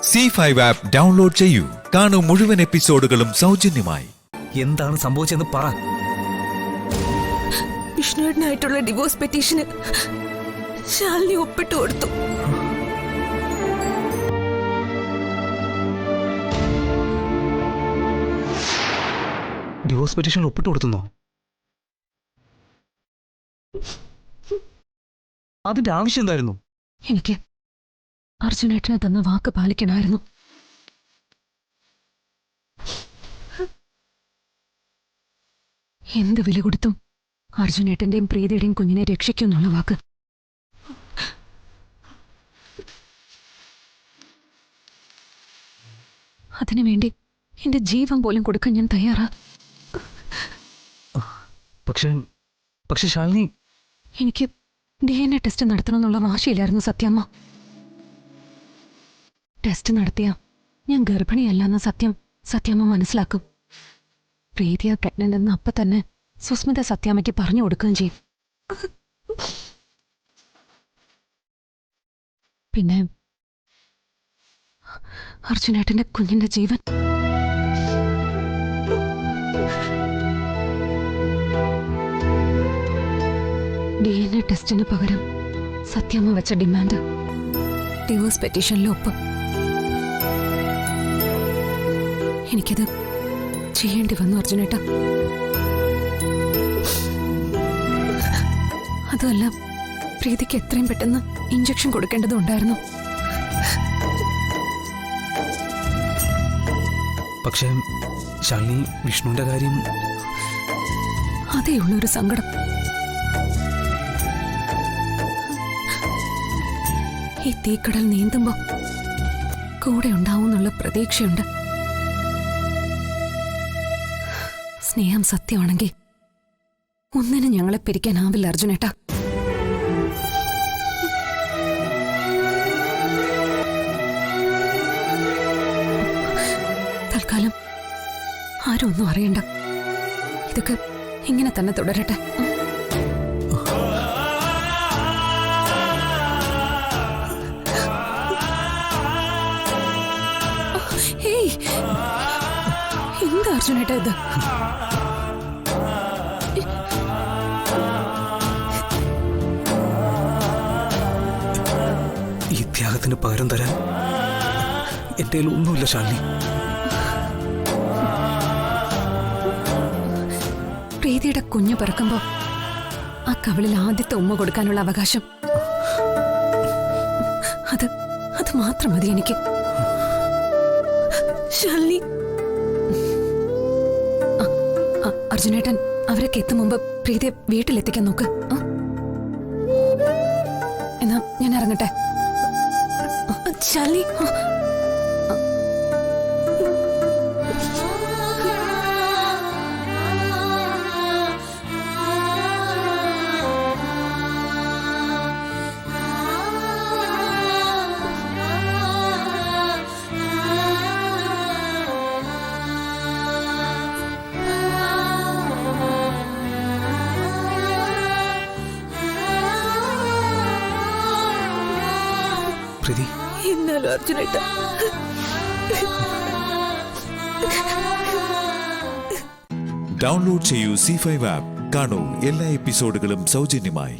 C5 app download ചെയ്യൂ. കാണൂ മുഴുവൻ എപ്പിസോഡുകളും സൗജന്യമായി. എന്താണ് സംഭവിച്ചെന്ന് പറ. വിഷ്ണുവേട്ടനായിട്ടുള്ള ഡിവോഴ്സ് പെറ്റീഷന് ശാലിനി ഒപ്പിട്ട് കൊടുത്തു. ഡിവോഴ്സ് പെറ്റീഷനിൽ ഒപ്പിട്ട് കൊടുത്തുന്നോ? അതിന്റെ ആവശ്യം എന്തായിരുന്നു? എനിക്ക് അർജുനേട്ടനെ തന്ന വാക്ക് പാലിക്കണമായിരുന്നു. എന്ത് വില കൊടുത്തും അർജുനേട്ടന്റെയും പ്രീതിയുടെയും കുഞ്ഞിനെ രക്ഷിക്കുന്നുള്ള വാക്ക്. അതിനുവേണ്ടി എന്റെ ജീവൻ പോലും കൊടുക്കാൻ ഞാൻ തയ്യാറാ. പക്ഷെ ശാലിനി, എനിക്ക് DNA ടെസ്റ്റ് നടത്തണമെന്നുള്ള വാശിയില്ലായിരുന്നു സത്യമ്മ. ടെസ്റ്റ് നടത്തിയ ഞാൻ ഗർഭിണിയല്ലെന്ന സത്യമ്മ മനസ്സിലാക്കും. പ്രീതിയ പ്രഗ്നന്റ് എന്ന് അപ്പൊ തന്നെ സുസ്മിത സത്യാമ്മയ്ക്ക് പറഞ്ഞു കൊടുക്കുകയും ചെയ്യും. പിന്നെ അർജുനേട്ടന്റെ കുഞ്ഞിന്റെ ജീവൻ DNA ടെസ്റ്റിന് പകരം സത്യമ്മ വെച്ച ഡിമാൻഡ് ഡിവോഴ്സ് പെറ്റീഷനിൽ ഒപ്പം. എനിക്കത് ചെയ്യേണ്ടി വന്നു അർജുനേട്ട. അതുമല്ല, പ്രീതിക്ക് എത്രയും പെട്ടെന്ന് ഇഞ്ചക്ഷൻ കൊടുക്കേണ്ടതുണ്ടായിരുന്നു. പക്ഷേ ശാലിനി, വിഷ്ണുവിന്റെ കാര്യം അതേ ഉള്ളൊരു സങ്കടം. ഈ തീക്കടൽ നീന്തുമ്പോ കൂടെ ഉണ്ടാവുന്നുള്ള പ്രതീക്ഷയുണ്ട്. സ്നേഹം സത്യമാണെങ്കിൽ ഒന്നിനും ഞങ്ങളെ പിരിക്കാനാവില്ല അർജുനേട്ട. തൽക്കാലം ആരും ഒന്നും അറിയണ്ട. ഇതൊക്കെ ഇങ്ങനെ തന്നെ തുടരട്ടെ. എന്താ അർജുനേട്ട ഇത്? ഈ ത്യാഗത്തിന് പകരം തരാൻ എന്റെ കയ്യിൽ ഒന്നുമില്ല ശാലിനി. പ്രീതിയുടെ കുഞ്ഞു പിറക്കുമ്പോ ആ കവിളിൽ ആദ്യത്തെ ഉമ്മ കൊടുക്കാനുള്ള അവകാശം അത് മാത്രം മതി എനിക്ക്. ശാലിനി, അർജുനേട്ടൻ അവരൊക്കെ എത്തും മുമ്പ് പ്രീതിയെ വീട്ടിലെത്തിക്കാൻ നോക്ക്. എന്നാ ഞാൻ ഇറങ്ങട്ടെ. ശാലിനി, എന്നാലും അർജുനേട്ട, ഡൗൺലോഡ് ചെയ്യൂ C5 ആപ്പ്. കാണൂ എല്ലാ എപ്പിസോഡുകളും സൗജന്യമായി.